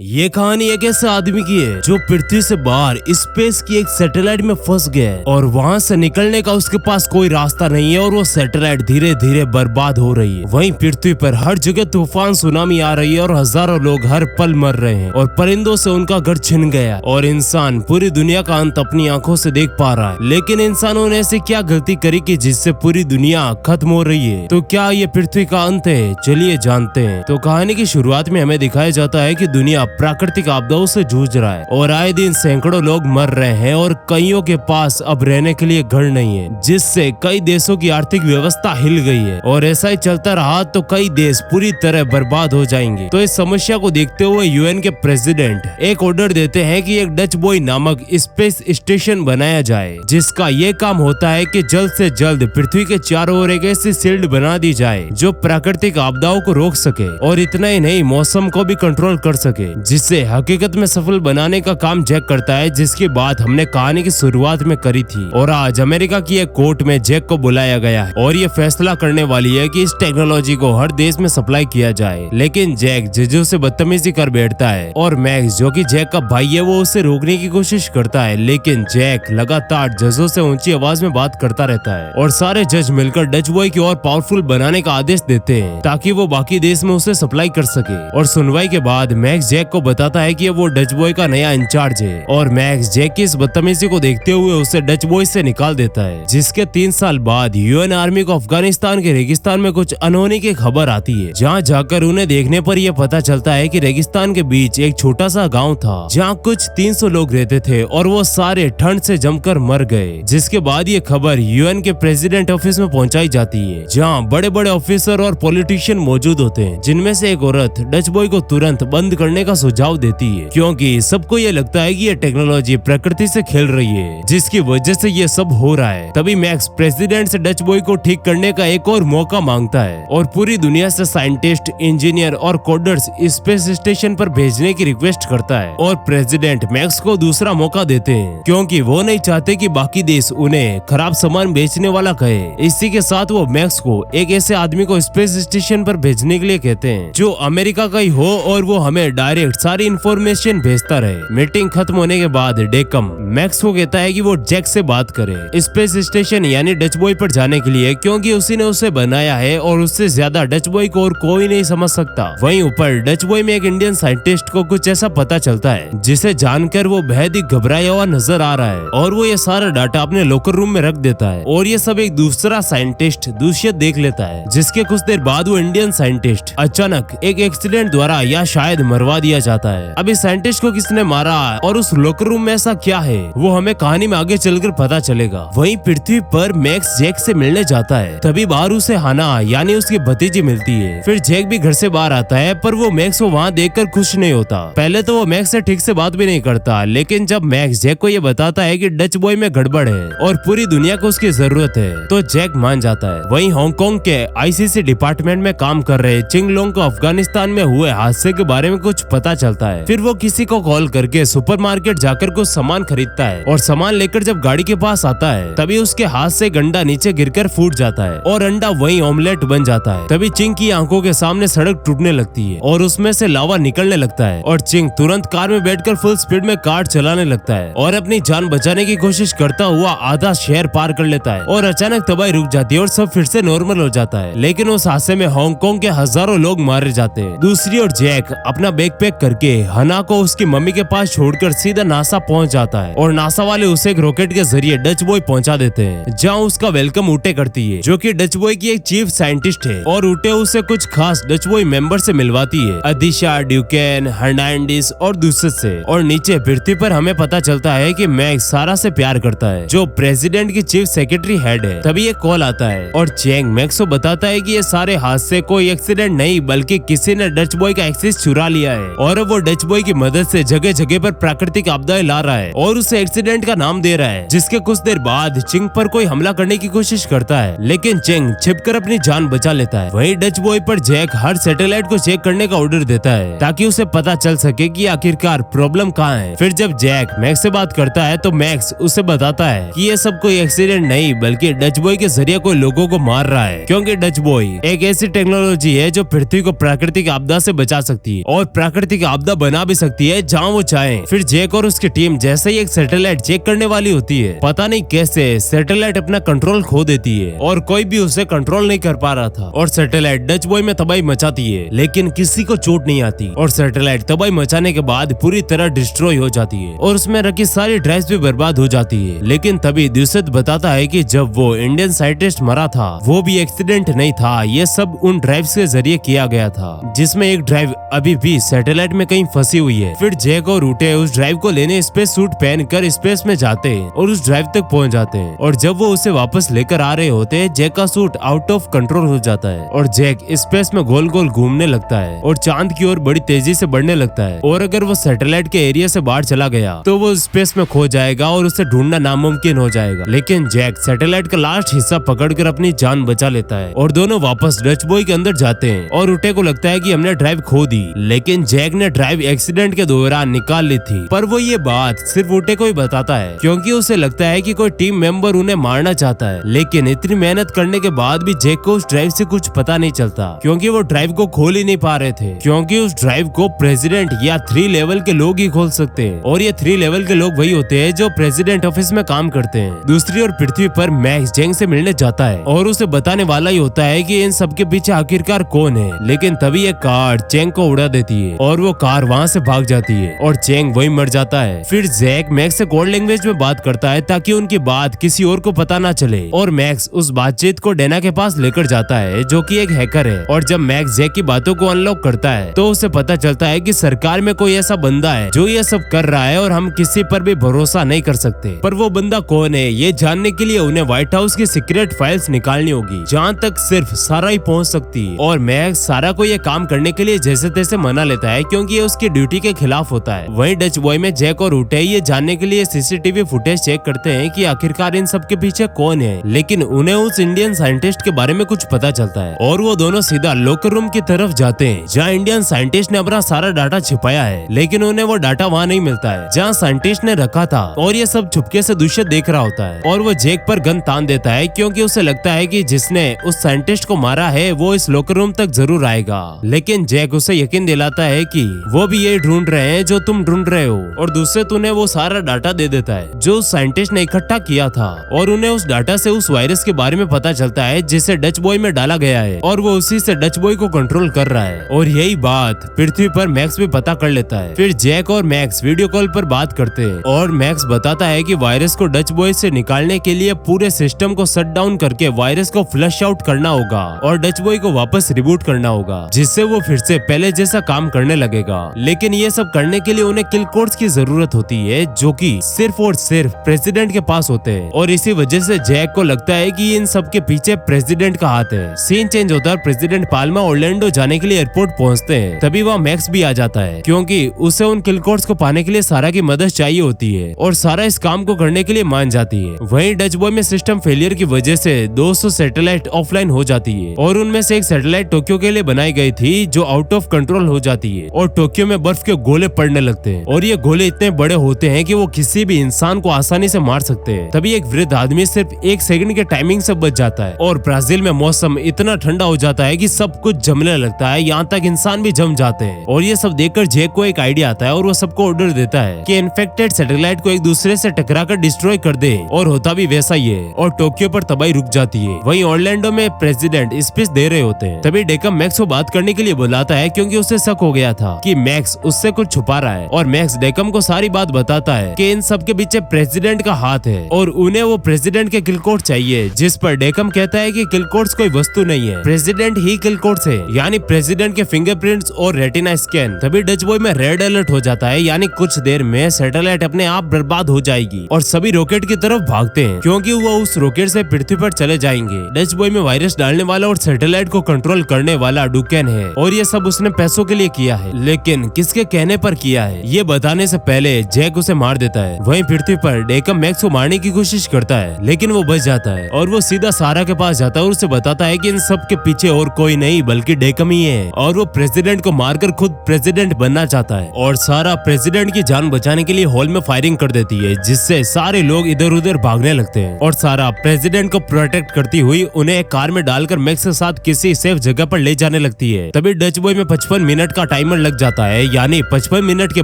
ये कहानी एक ऐसे आदमी की है जो पृथ्वी से बाहर स्पेस की एक सैटेलाइट में फंस गया है और वहां से निकलने का उसके पास कोई रास्ता नहीं है और वो सैटेलाइट धीरे धीरे बर्बाद हो रही है। वहीं पृथ्वी पर हर जगह तूफान सुनामी आ रही है और हजारों लोग हर पल मर रहे हैं और परिंदों से उनका घर छिन गया और इंसान पूरी दुनिया का अंत अपनी आंखों से देख पा रहा है। लेकिन इंसानों ने ऐसी क्या गलती करी कि जिससे पूरी दुनिया खत्म हो रही है? तो क्या ये पृथ्वी का अंत है? चलिए जानते हैं। तो कहानी की शुरुआत में हमें दिखाया जाता है कि दुनिया प्राकृतिक आपदाओं से जूझ रहा है और आए दिन सैकड़ों लोग मर रहे हैं और कईयों के पास अब रहने के लिए घर नहीं है, जिससे कई देशों की आर्थिक व्यवस्था हिल गई है और ऐसा ही चलता रहा तो कई देश पूरी तरह बर्बाद हो जाएंगे। तो इस समस्या को देखते हुए यूएन के प्रेसिडेंट एक ऑर्डर देते हैं कि एक डच बॉय नामक स्पेस स्टेशन बनाया जाए, जिसका ये काम होता है कि जल्द से जल्द पृथ्वी के चारों ओर एक ऐसी शील्ड बना दी जाए जो प्राकृतिक आपदाओं को रोक सके और इतना ही नहीं मौसम को भी कंट्रोल कर सके, जिससे हकीकत में सफल बनाने का काम जैक करता है, जिसकी बात हमने कहानी की शुरुआत में करी थी। और आज अमेरिका की एक कोर्ट में जैक को बुलाया गया है और ये फैसला करने वाली है कि इस टेक्नोलॉजी को हर देश में सप्लाई किया जाए। लेकिन जैक जजों से बदतमीजी कर बैठता है और मैक्स जो कि जैक का भाई है वो उसे रोकने की कोशिश करता है, लेकिन जैक लगातार जजों से ऊंची आवाज में बात करता रहता है और सारे जज मिलकर डच बॉय की और पावरफुल बनाने का आदेश देते हैं ताकि वो बाकी देश में उसे सप्लाई कर सके। और सुनवाई के बाद मैक्स जैक को बताता है कि वो डच बॉय का नया इंचार्ज है और मैक्स जैक की इस बदतमीजी को देखते हुए उसे डच बॉय से निकाल देता है। जिसके 3 साल बाद यूएन आर्मी को अफगानिस्तान के रेगिस्तान में कुछ अनहोनी की खबर आती है, जहां जाकर उन्हें देखने पर यह पता चलता है कि रेगिस्तान के बीच एक छोटा सा गांव था जहां कुछ 300 लोग रहते थे और वो सारे ठंड से जमकर मर गए। जिसके बाद ये खबर यूएन के प्रेसिडेंट ऑफिस में पहुंचाई जाती है, जहां बड़े बड़े ऑफिसर और पॉलिटिशियन मौजूद होते हैं, जिनमें से एक औरत डच बॉय को तुरंत बंद करने का सुझाव देती है, क्योंकि सबको ये लगता है कि ये टेक्नोलॉजी प्रकृति से खेल रही है, जिसकी वजह से ये सब हो रहा है। तभी मैक्स प्रेसिडेंट से डच बॉय को ठीक करने का एक और मौका मांगता है और पूरी दुनिया से साइंटिस्ट, इंजीनियर और कोडर्स स्पेस स्टेशन पर भेजने की रिक्वेस्ट करता है और प्रेसिडेंट मैक्स को दूसरा मौका देते हैं, क्योंकि वो नहीं चाहते कि बाकी देश उन्हें खराब सामान बेचने वाला कहे। इसी के साथ वो मैक्स को एक ऐसे आदमी को स्पेस स्टेशन पर भेजने के लिए कहते हैं जो अमेरिका का ही हो और वो हमें डायरेक्ट सारी इंफॉर्मेशन भेजता रहे। मीटिंग खत्म होने के बाद डेकम मैक्स को कहता है कि वो जैक से बात करे स्पेस स्टेशन यानी डच बॉय पर जाने के लिए, क्योंकि उसी ने उसे बनाया है और उससे ज्यादा डच बॉय को और कोई नहीं समझ सकता। वहीं ऊपर डच बॉय में एक इंडियन साइंटिस्ट को कुछ ऐसा पता चलता है जिसे जानकर वो बेहद ही घबराया हुआ नजर आ रहा है और वो ये सारा डाटा अपने लॉकर रूम में रख देता है और ये सब एक दूसरा साइंटिस्ट दूषित देख लेता है। जिसके कुछ देर बाद वो इंडियन साइंटिस्ट अचानक एक एक्सीडेंट द्वारा या शायद मरवा दिया जाता है। अब इस साइंटिस्ट को किसने मारा और उस लॉकर रूम में ऐसा क्या है वो हमें कहानी में आगे चलकर पता चलेगा। वहीं पृथ्वी पर मैक्स जैक से मिलने जाता है, तभी बाहर उसे हाना यानी उसकी भतीजी मिलती है। फिर जैक भी घर से बाहर आता है, पर वो मैक्स को वहाँ देखकर खुश नहीं होता। पहले तो वो मैक्स से ठीक से बात भी नहीं करता, लेकिन जब मैक्स जैक को ये बताता है कि डच बॉय में गड़बड़ है और पूरी दुनिया को उसकी जरूरत है, तो जैक मान जाता है। वहीं हांगकांग के आईसीसी डिपार्टमेंट में काम कर रहे चिंग लोंग को अफगानिस्तान में हुए हादसे के बारे में कुछ पता चलता है। फिर वो किसी को कॉल करके सुपरमार्केट जाकर कुछ सामान खरीदता है और सामान लेकर जब गाड़ी के पास आता है, तभी उसके हाथ से गंडा नीचे गिरकर फूट जाता है और अंडा वहीं ऑमलेट बन जाता है। तभी चिंग की आंखों के सामने सड़क टूटने लगती है और उसमें से लावा निकलने लगता है और चिंग तुरंत कार में बैठकर फुल स्पीड में कार चलाने लगता है और अपनी जान बचाने की कोशिश करता हुआ आधा शहर पार कर लेता है और अचानक तबाही रुक जाती है और सब फिर से नॉर्मल हो जाता है। लेकिन उस हादसे में हांगकांग के हजारों लोग मारे जाते हैं। दूसरी ओर जैक अपना बैग पैक करके हना को उसकी मम्मी के पास छोड़कर सीधा नासा पहुंच जाता है और नासा वाले उसे एक रॉकेट के जरिए डच बॉय पहुंचा देते हैं, जहां उसका वेलकम ऊटे करती है, जो कि डच बॉय की एक चीफ साइंटिस्ट है और ऊटे उसे कुछ खास डच बॉय मेंबर से मिलवाती है, अदिशा, ड्यूकेन, हर्नांडिस और दूसरे से। और नीचे पृथ्वी पर हमें पता चलता है कि मैक्स सारा से प्यार करता है, जो प्रेसिडेंट की चीफ सेक्रेटरी हेड है। तभी एक कॉल आता है और चैंग मैक्स को बताता है कि ये सारे हादसे कोई एक्सीडेंट नहीं बल्कि किसी ने डच बॉय का एक्सेस चुरा लिया है और वो डच बॉय की मदद से जगह जगह पर प्राकृतिक आपदाएं ला रहा है और उसे एक्सीडेंट का नाम दे रहा है। जिसके कुछ देर बाद चिंग पर कोई हमला करने की कोशिश करता है, लेकिन चिंग छिपकर अपनी जान बचा लेता है। वहीं डच बॉय पर जैक हर सैटेलाइट को चेक करने का ऑर्डर देता है ताकि उसे पता चल सके कि आखिरकार प्रॉब्लम कहाँ है। फिर जब जैक मैक्स से बात करता है तो मैक्स उसे बताता है कि ये सब कोई एक्सीडेंट नहीं बल्कि डच बॉय के जरिए कोई लोगों को मार रहा है, क्योंकि डच बॉय एक ऐसी टेक्नोलॉजी है जो पृथ्वी को प्राकृतिक आपदा से बचा सकती है और प्राकृतिक प्राकृतिक आपदा बना भी सकती है जहाँ वो चाहे। फिर जैक और उसकी टीम जैसे ही एक सैटेलाइट चेक करने वाली होती है, पता नहीं कैसे सैटेलाइट अपना कंट्रोल खो देती है और कोई भी उसे कंट्रोल नहीं कर पा रहा था और सैटेलाइट डच बॉय में तबाही मचाती है, लेकिन किसी को चोट नहीं आती और सैटेलाइट तबाही मचाने के बाद पूरी तरह डिस्ट्रॉय हो जाती है और उसमें रखी सारी ड्राइव्स भी बर्बाद हो जाती है। लेकिन तभी दुष्यंत बताता है कि जब वो इंडियन साइंटिस्ट मरा था वो भी एक्सीडेंट नहीं था, ये सब उन ड्राइव्स के जरिए किया गया था, जिसमें एक ड्राइव अभी भी सैटेलाइट में कहीं फंसी हुई है। फिर जैक और रूटे उस ड्राइव को लेने स्पेस सूट पहनकर स्पेस में जाते हैं और उस ड्राइव तक पहुंच जाते हैं और जब वो उसे वापस लेकर आ रहे होते हैं, जैक का सूट आउट ऑफ कंट्रोल हो जाता है और जैक स्पेस में गोल गोल घूमने लगता है और चांद की ओर बड़ी तेजी से बढ़ने लगता है और अगर वो सैटेलाइट के एरिया से बाहर चला गया तो वो स्पेस में खो जाएगा और उसे ढूंढना नामुमकिन हो जाएगा। लेकिन जैक सैटेलाइट का लास्ट हिस्सा पकड़कर अपनी जान बचा लेता है और दोनों वापस डच बॉय के अंदर जाते हैं और रूटे को लगता है कि हमने ड्राइव खो दी, लेकिन जैक ने ड्राइव एक्सीडेंट के दौरान निकाल ली थी। पर वो ये बात सिर्फ रूटे को ही बताता है क्योंकि उसे लगता है कि कोई टीम मेंबर उन्हें मारना चाहता है। लेकिन इतनी मेहनत करने के बाद भी जैक को उस ड्राइव से कुछ पता नहीं चलता क्योंकि वो ड्राइव को खोल ही नहीं पा रहे थे, क्योंकि उस ड्राइव को प्रेसिडेंट या 3 लेवल के लोग ही खोल सकते हैं और ये 3 लेवल के लोग वही होते हैं जो प्रेसिडेंट ऑफिस में काम करते हैं। दूसरी ओर पृथ्वी पर मैक्स जेंग से मिलने जाता है और उसे बताने वाला ही होता है कि इन सबके पीछे आखिरकार कौन है। लेकिन तभी एक कार चेंग को उड़ा देती है और वो कार वहाँ से भाग जाती है और चेंग वही मर जाता है। फिर जैक मैक्स से कोड लैंग्वेज में बात करता है ताकि उनकी बात किसी और को पता ना चले और मैक्स उस बातचीत को डेना के पास लेकर जाता है जो कि एक हैकर है और जब मैक्स जैक की बातों को अनलॉक करता है तो उसे पता चलता है कि सरकार में कोई ऐसा बंदा है जो ये सब कर रहा है और हम किसी पर भी भरोसा नहीं कर सकते। पर वो बंदा कौन है ये जानने के लिए उन्हें व्हाइट हाउस की सीक्रेट फाइल्स निकालनी होगी जहाँ तक सिर्फ सारा ही पहुँच सकती है और मैक्स सारा को ये काम करने के लिए जैसे तैसे मना लेता है क्योंकि ये उसकी ड्यूटी के खिलाफ होता है। वहीं डच बॉय में जैक और रूटे ये जानने के लिए सीसीटीवी फुटेज चेक करते हैं कि आखिरकार इन सब के पीछे कौन है, लेकिन उन्हें उस इंडियन साइंटिस्ट के बारे में कुछ पता चलता है और वो दोनों सीधा लॉकर रूम की तरफ जाते हैं जहाँ इंडियन साइंटिस्ट ने अपना सारा डाटा छिपाया है, लेकिन उन्हें वो डाटा वहाँ नहीं मिलता है जहाँ साइंटिस्ट ने रखा था और ये सब चुपके से दुष्यंत देख रहा होता है और वो जैक पर गन तान देता है क्योंकि उसे लगता है कि जिसने उस साइंटिस्ट को मारा है वो इस लॉकर रूम तक जरूर आएगा। लेकिन जैक उसे यकीन दिलाता है कि वो भी ये ढूंढ रहे हैं जो तुम ढूंढ रहे हो और दूसरे उन्हें वो सारा डाटा दे देता है जो उस साइंटिस्ट ने इकट्ठा किया था और उन्हें उस डाटा से उस वायरस के बारे में पता चलता है जिसे डच बॉय में डाला गया है और वो उसी से डच बॉय को कंट्रोल कर रहा है और यही बात पृथ्वी पर मैक्स भी पता कर लेता है। फिर जैक और मैक्स वीडियो कॉल पर बात करते हैं और मैक्स बताता है कि वायरस को डच बॉय से निकालने के लिए पूरे सिस्टम को शट डाउन करके वायरस को फ्लश आउट करना होगा और डच बॉय को वापस रिबूट करना होगा जिससे वो फिर से पहले जैसा काम करने लगेगा। लेकिन ये सब करने के लिए उन्हें किल कोड्स की जरूरत होती है जो कि सिर्फ और सिर्फ प्रेसिडेंट के पास होते हैं और इसी वजह से जैक को लगता है कि इन सब के पीछे प्रेसिडेंट का हाथ है। सीन चेंज होता है, प्रेसिडेंट पाल्मा ऑरलैंडो जाने के लिए एयरपोर्ट पहुंचते हैं। तभी वहाँ मैक्स भी आ जाता है क्योंकि उसे उन किल कोड्स को पाने के लिए सारा की मदद चाहिए होती है और सारा इस काम को करने के लिए मान जाती है। वहीं डच बॉय में सिस्टम फेलियर की वजह से 200 सैटेलाइट ऑफलाइन हो जाती है और उनमें से एक सैटेलाइट टोक्यो के लिए बनाई गई थी जो आउट ऑफ कंट्रोल हो जाती है और टोक्यो में बर्फ के गोले पड़ने लगते हैं और ये गोले इतने बड़े होते हैं कि वो किसी भी इंसान को आसानी से मार सकते हैं। तभी एक वृद्ध आदमी सिर्फ 1 सेकंड के टाइमिंग से बच जाता है और ब्राजील में मौसम इतना ठंडा हो जाता है कि सब कुछ जमने लगता है, यहाँ तक इंसान भी जम जाते हैं और ये सब देखकर जैक को एक आइडिया आता है और वो सबको ऑर्डर देता है कि इन्फेक्टेड सैटेलाइट को एक दूसरे से टकराकर डिस्ट्रॉय कर दे और होता भी वैसा ही है और टोक्यो पर तबाही रुक जाती है। वहीं ऑरलैंडो में प्रेसिडेंट स्पीच दे रहे होते हैं। तभी डेकम मैक्स को बात करने के लिए बुलाता है क्योंकि उसे शक हो गया था कि मैक्स उससे कुछ छुपा रहा है और मैक्स डेकम को सारी बात बताता है कि इन सब के पीछे प्रेसिडेंट का हाथ है और उन्हें वो प्रेसिडेंट के किल कोड चाहिए, जिस पर डेकम कहता है कि किल कोड्स कोई वस्तु नहीं है, प्रेसिडेंट ही किल कोड्स है, यानी प्रेसिडेंट के फिंगरप्रिंट्स और रेटिना स्कैन। तभी डच बॉय में रेड अलर्ट हो जाता है, यानी कुछ देर में सैटेलाइट अपने आप बर्बाद हो जाएगी और सभी रॉकेट की तरफ भागते हैं क्योंकि वो उस रॉकेट से पृथ्वी पर चले जाएंगे। डच बॉय में वायरस डालने वाला और सैटेलाइट को कंट्रोल करने वाला डुकेन है और ये सब उसने पैसों के लिए किया है, लेकिन किसके कहने पर किया है ये बताने से पहले जैक उसे मार देता है। वहीं पृथ्वी पर डेकम मैक्स को मारने की कोशिश करता है लेकिन वो बच जाता है और वो सीधा सारा के पास जाता है और उसे बताता है कि इन सब के पीछे और कोई नहीं बल्कि डेकम ही है और वो प्रेसिडेंट को मारकर खुद प्रेसिडेंट बनना चाहता है और सारा प्रेसिडेंट की जान बचाने के लिए हॉल में फायरिंग कर देती है जिससे सारे लोग इधर उधर भागने लगते हैं और सारा प्रेसिडेंट को प्रोटेक्ट करती हुई उन्हें एक कार में डालकर मैक्स के साथ किसी सेफ जगह पर ले जाने लगती है। तभी डच बॉय में 55 मिनट का टाइमर टाइमर लग जाता है, यानी 55 मिनट के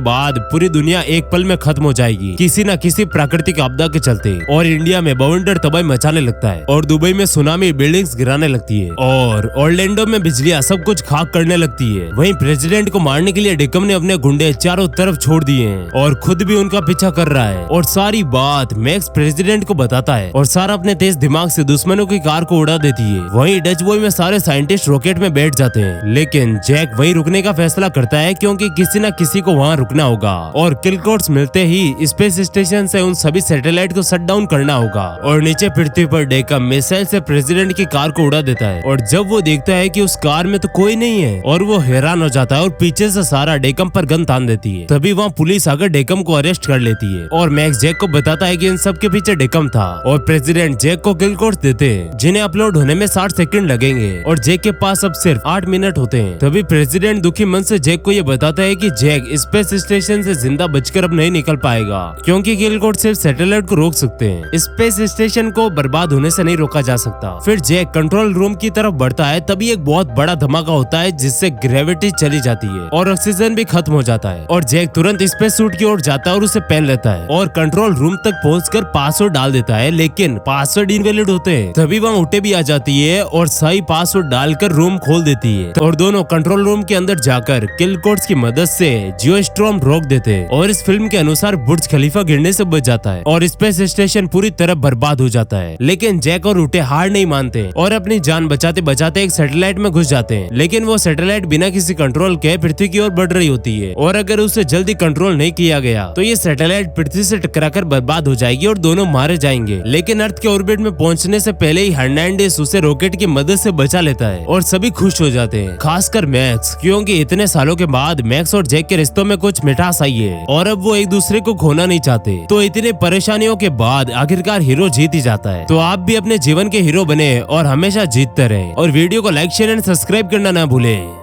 बाद पूरी दुनिया एक पल में खत्म हो जाएगी किसी न किसी प्राकृतिक आपदा के चलते। और इंडिया में बवंडर तबाही मचाने लगता है और दुबई में सुनामी बिल्डिंग्स गिराने लगती है और ऑरलैंडो में बिजलियां सब कुछ खाक करने लगती है। वहीं प्रेसिडेंट को मारने के लिए डिकम ने अपने गुंडे चारों तरफ छोड़ दिए हैं और खुद भी उनका पीछा कर रहा है। और सारी बात मैक्स प्रेसिडेंट को बताता है और सारा अपने तेज दिमाग से दुश्मनों की कार को उड़ा देती है। वहीं डच बॉय में सारे साइंटिस्ट रॉकेट में बैठ जाते हैं, लेकिन जैक वहीं रुकने का फैसला करता है क्योंकि किसी न किसी को वहां रुकना होगा। और किलकोट्स मिलते ही स्पेस स्टेशन से उन सभी सैटेलाइट को शट डाउन करना होगा। और नीचे पृथ्वी पर डेकम मिसाइल से प्रेसिडेंट की कार को उड़ा देता है। और जब वो देखता है कि उस कार में तो कोई नहीं है और वो हैरान हो जाता है और पीछे से सारा डेकम पर गन तान देती है। तभी वहाँ पुलिस आकर डेकम को अरेस्ट कर लेती है और मैक्स जैक को बताता है कि इन सब के पीछे डेकम था। और प्रेसिडेंट जैक को किल कोड्स देते हैं जिन्हें अपलोड होने में 60 सेकंड लगेंगे और जैक के पास अब सिर्फ 8 मिनट होते हैं। तभी प्रेसिडेंट दुखी मन से जैक को ये बताता है कि जैक स्पेस स्टेशन से जिंदा बचकर अब नहीं निकल पाएगा क्योंकि किल कोड सिर्फ सैटेलाइट को रोक सकते हैं, स्पेस स्टेशन को बर्बाद होने से नहीं रोका जा सकता। फिर जैक कंट्रोल रूम की तरफ बढ़ता है, तभी एक बहुत बड़ा धमाका होता है जिससे ग्रेविटी चली जाती है और ऑक्सीजन भी खत्म हो जाता है। और जैक तुरंत स्पेस सूट की ओर जाता है और उसे पहन लेता है और कंट्रोल रूम तक पहुंचकर पासवर्ड डाल देता है, लेकिन पासवर्ड इनवैलिड होते हैं। तभी वहाँ उठे भी आ जाती है और सही पासवर्ड डालकर रूम खोल देती है और दोनों कंट्रोल रूम के अंदर जाकर किल कोड्स की मदद से जियोस्टॉर्म रोक देते हैं। और इस फिल्म के अनुसार बुर्ज खलीफा गिरने से बच जाता है और स्पेस स्टेशन पूरी तरह बर्बाद हो जाता है। लेकिन जैक और उठे हार नहीं मानते और अपनी जान बचाते बचाते एक सैटेलाइट में घुस जाते हैं, लेकिन वो सैटेलाइट बिना किसी कंट्रोल के पृथ्वी की ओर बढ़ रही होती है और अगर उसे जल्दी कंट्रोल नहीं किया गया तो ये सैटेलाइट पृथ्वी से टकराकर बर्बाद हो जाएगी और दोनों मारे जाएंगे। लेकिन अर्थ के ऑर्बिट में पहुंचने से पहले ही हर्नांडेस उसे रॉकेट की मदद से बचा लेता है और सभी खुश हो जाते हैं, खासकर मैक्स, क्योंकि इतने सालों के बाद मैक्स और जैक के रिश्तों में कुछ मिठास आई है और अब वो एक दूसरे को खोना नहीं चाहते। तो इतनी परेशानियों के बाद आखिरकार हीरो जीत ही जाता है। तो आप भी अपने जीवन के हीरो बने और हमेशा जीतते रहे और वीडियो को लाइक शेयर एंड सब्सक्राइब करना ना भूलें।